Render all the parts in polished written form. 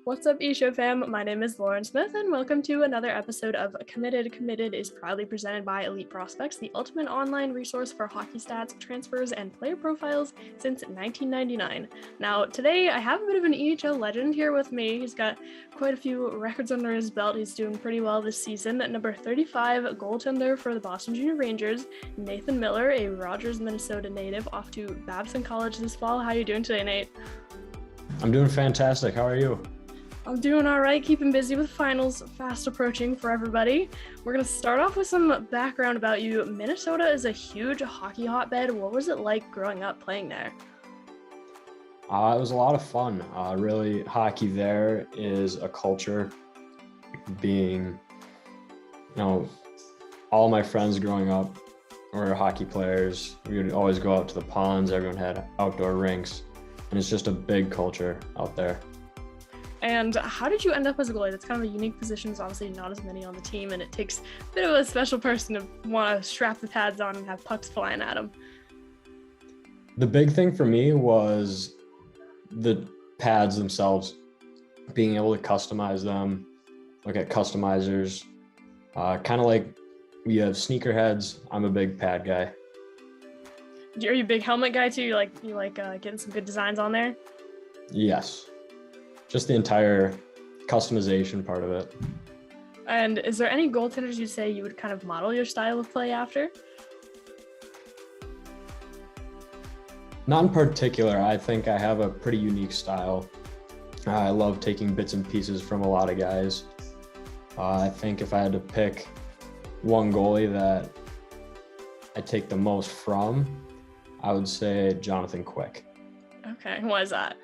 What's up, eShow fam? My name is Lauren Smith, and welcome to another episode of Committed. Committed is proudly presented by Elite Prospects, the ultimate online resource for hockey stats, transfers, and player profiles since 1999. Now, today I have a bit of an EHL legend here with me. He's got quite a few records under his belt. He's doing pretty well this season. Number 35, goaltender for the Boston Junior Rangers, Nathan Mueller, a Rogers, Minnesota native, off to Babson College this fall. How are you doing today, Nate? I'm doing fantastic. How are you? I'm doing all right, keeping busy with finals fast approaching for everybody. We're going to start off with some background about you. Minnesota is a huge hockey hotbed. What was it like growing up playing there? It was a lot of fun. Really, hockey there is a culture. Being, all my friends growing up were hockey players. We would always go out to the ponds. Everyone had outdoor rinks, and it's just a big culture out there. And how did you end up as a goalie? That's kind of a unique position. There's obviously not as many on the team, and it takes a bit of a special person to want to strap the pads on and have pucks flying at them. The big thing for me was the pads themselves, being able to customize them, look at customizers, kind of like we have sneakerheads. I'm a big pad guy. Are you a big helmet guy too? You like getting some good designs on there? Yes. Just the entire customization part of it. And is there any goaltenders you say you would kind of model your style of play after? Not in particular. I think I have a pretty unique style. I love taking bits and pieces from a lot of guys. I think if I had to pick one goalie that I take the most from, I would say Jonathan Quick. Okay, why is that?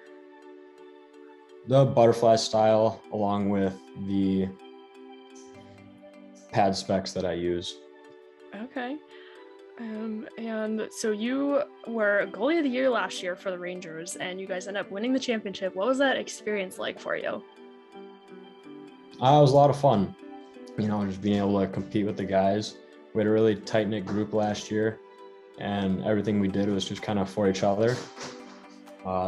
The butterfly style, along with the pad specs that I use. Okay. And so you were goalie of the year last year for the Rangers, and you guys ended up winning the championship. What was that experience like for you? It was a lot of fun. Just being able to compete with the guys. We had a really tight-knit group last year, and everything we did was just kind of for each other.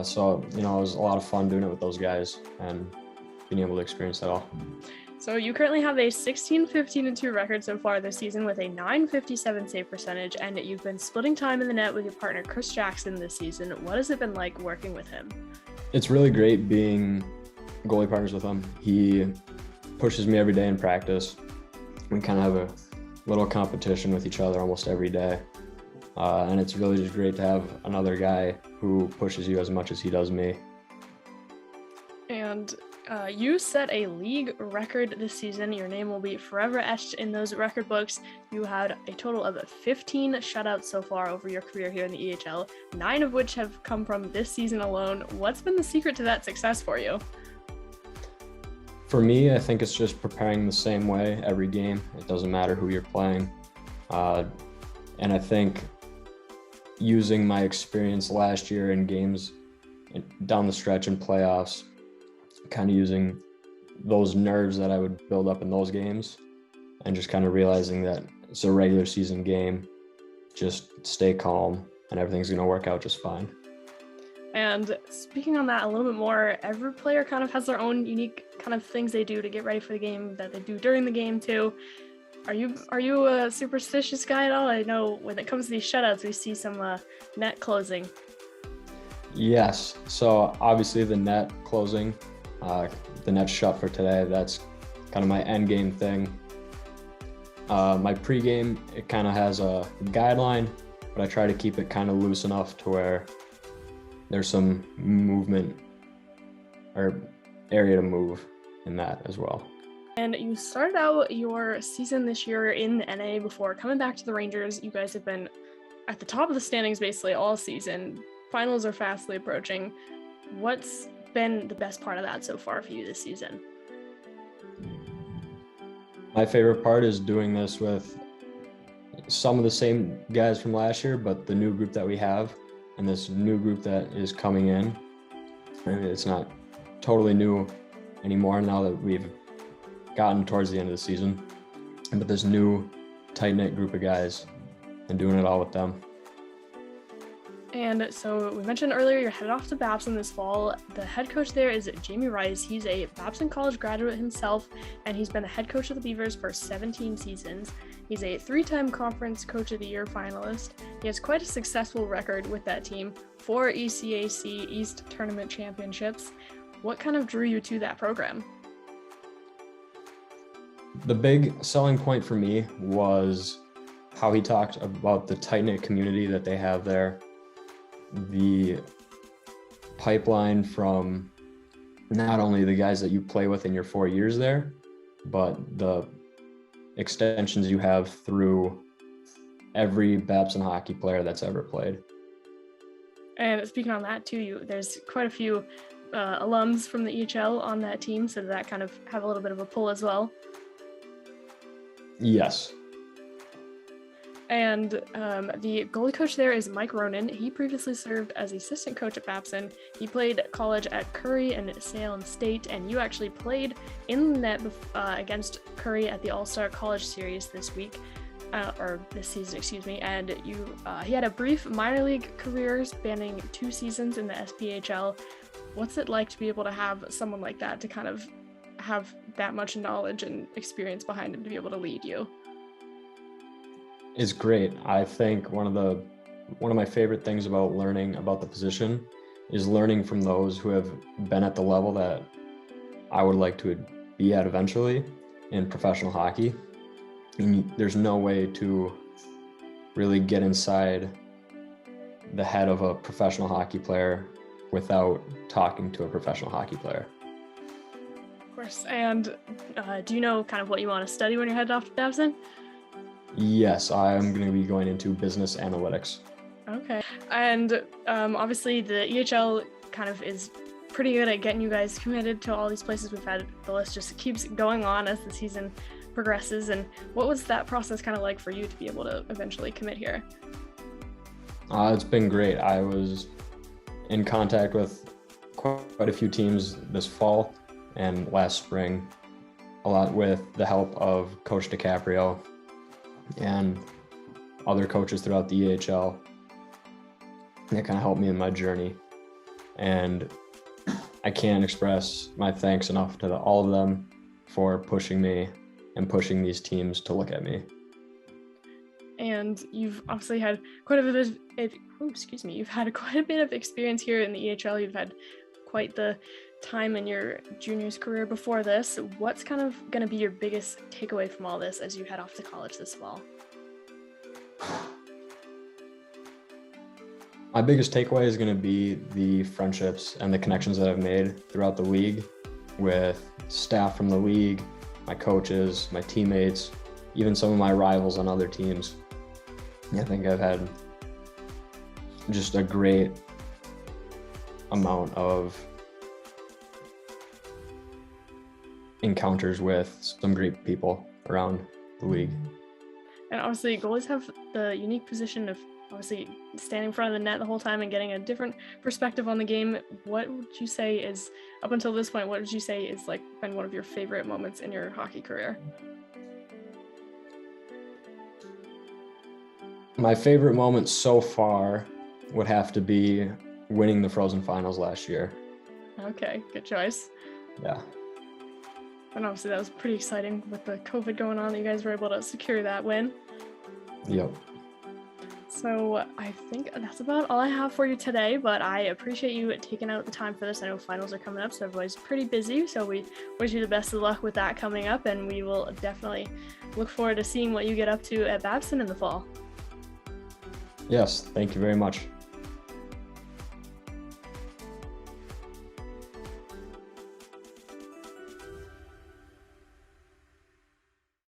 So it was a lot of fun doing it with those guys and being able to experience that all. So you currently have a 16-15-2 record so far this season with a .957 save percentage, and you've been splitting time in the net with your partner Chris Jackson this season. What has it been like working with him? It's really great being goalie partners with him. He pushes me every day in practice. We kind of have a little competition with each other almost every day. And it's really just great to have another guy who pushes you as much as he does me. And you set a league record this season. Your name will be forever etched in those record books. You had a total of 15 shutouts so far over your career here in the EHL, 9 of which have come from this season alone. What's been the secret to that success for you? For me, I think it's just preparing the same way every game. It doesn't matter who you're playing. And I think using my experience last year in games down the stretch in playoffs, kind of using those nerves that I would build up in those games and just kind of realizing that it's a regular season game, just stay calm and everything's going to work out just fine. And speaking on that a little bit more, every player kind of has their own unique kind of things they do to get ready for the game that they do during the game too. Are you a superstitious guy at all? I know when it comes to these shutouts, we see some net closing. Yes. So obviously the net closing, the net shut for today, that's kind of my end game thing. My pregame, it kind of has a guideline, but I try to keep it kind of loose enough to where there's some movement or area to move in that as well. And you started out your season this year in the NA before coming back to the Rangers. You guys have been at the top of the standings basically all season. Finals are fastly approaching. What's been the best part of that so far for you this season? My favorite part is doing this with some of the same guys from last year, but the new group that we have and this new group that is coming in. And it's not totally new anymore now that we've gotten towards the end of the season, but this new tight-knit group of guys and doing it all with them. And so we mentioned earlier you're headed off to Babson this fall. The head coach there is Jamie Rice. He's a Babson College graduate himself, and he's been the head coach of the Beavers for 17 seasons. He's a 3-time Conference Coach of the Year finalist. He has quite a successful record with that team, 4 ECAC East Tournament championships. What kind of drew you to that program? The big selling point for me was how he talked about the tight-knit community that they have there. The pipeline from not only the guys that you play with in your 4 years there, but the extensions you have through every Babson hockey player that's ever played. And speaking on that too, there's quite a few alums from the EHL on that team, so that kind of have a little bit of a pull as well. Yes. And the goalie coach there is Mike Ronan. He previously served as assistant coach at Babson. He played college at Curry and Salem State, and you actually played in the net against Curry at the All-Star College Series this season, excuse me. And he had a brief minor league career spanning 2 seasons in the SPHL. What's it like to be able to have someone like that to kind of have that much knowledge and experience behind him to be able to lead you? Is great. I think one of my favorite things about learning about the position is learning from those who have been at the level that I would like to be at eventually in professional hockey. And there's no way to really get inside the head of a professional hockey player without talking to a professional hockey player. Of course. And do you know kind of what you want to study when you're headed off to Babson? Yes, I'm going to be going into business analytics. Okay. And obviously the EHL kind of is pretty good at getting you guys committed to all these places we've had. The list just keeps going on as the season progresses. And what was that process kind of like for you to be able to eventually commit here? It's been great. I was in contact with quite a few teams this fall and last spring, a lot with the help of Coach DiCaprio and other coaches throughout the EHL. That kind of helped me in my journey. And I can't express my thanks enough to all of them for pushing me and pushing these teams to look at me. And you've obviously had quite a bit of you've had quite a bit of experience here in the EHL. You've had quite the time in your juniors career before this. What's kind of going to be your biggest takeaway from all this as you head off to college this fall? My biggest takeaway is going to be the friendships and the connections that I've made throughout the league with staff from the league, my coaches, my teammates, even some of my rivals on other teams. I think I've had just a great amount of encounters with some great people around the league. And obviously goalies have the unique position of obviously standing in front of the net the whole time and getting a different perspective on the game. What would you say is, up until this point, what would you say is like been one of your favorite moments in your hockey career? My favorite moment so far would have to be winning the Frozen Finals last year. Okay, good choice. Yeah. And obviously that was pretty exciting with the COVID going on that you guys were able to secure that win. Yep. So I think that's about all I have for you today, but I appreciate you taking out the time for this. I know finals are coming up, so everybody's pretty busy, so we wish you the best of luck with that coming up, and we will definitely look forward to seeing what you get up to at Babson in the fall. Yes, thank you very much.